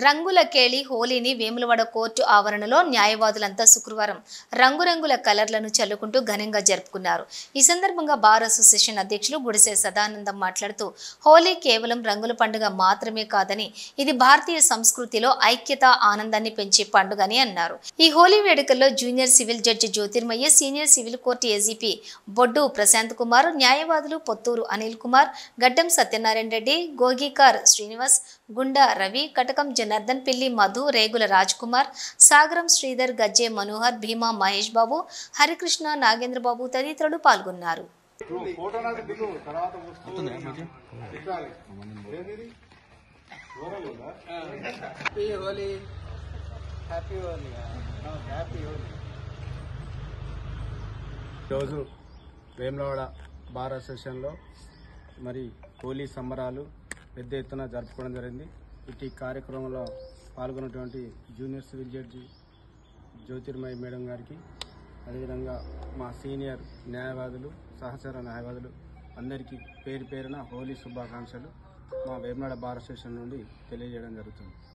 రంగుల కేళి హోలీని వేములవాడ కోర్టు ఆవరణలో న్యాయవాదులంతా శుక్రవారం రంగురంగుల కలర్లను చల్లుకుంటూ ఘనంగా జరుపుకున్నారు. ఈ సందర్భంగా బార్ అసోసియేషన్ అధ్యక్షులు గుడిసె సదానందం మాట్లాడుతూ హోలీ కేవలం రంగుల పండుగ మాత్రమే కాదని ఇది భారతీయ సంస్కృతిలో ఐక్యత, ఆనందాన్ని పెంచే పండుగ అని అన్నారు. ఈ హోలీ వేడుకల్లో junior civil judge Jyothirmayya, senior civil court AGP Boddu Prashant Kumar, న్యాయవాదులు పొత్తూరు అనిల్ కుమార్, గడ్డం సత్యనారాయణ రెడ్డి, గోగికార్ శ్రీనివాస్, గుండా రవి, కటకం జనార్దన్, పిల్లి మధు, రేగుల రాజ్ కుమార్, సాగరం శ్రీధర్, గజ్జే మనోహర్, భీమా మహేష్ బాబు, హరికృష్ణ, నాగేంద్ర బాబు తదితరులు పాల్గొన్నారు. రోజు వేములవాడ బార్ అసోసియేషన్లో మరి హోలీ సంబరాలు పెద్ద ఎత్తున జరుపుకోవడం జరిగింది. ఇటు కార్యక్రమంలో పాల్గొన్నటువంటి junior civil judge Jyothirmayya madam గారికి, అదేవిధంగా మా సీనియర్ న్యాయవాదులు, సహచర న్యాయవాదులు అందరికీ పేరు పేరున హోలీ శుభాకాంక్షలు మా వేములవాడ బార్ అసోసియేషన్ నుండి తెలియజేయడం జరుగుతుంది.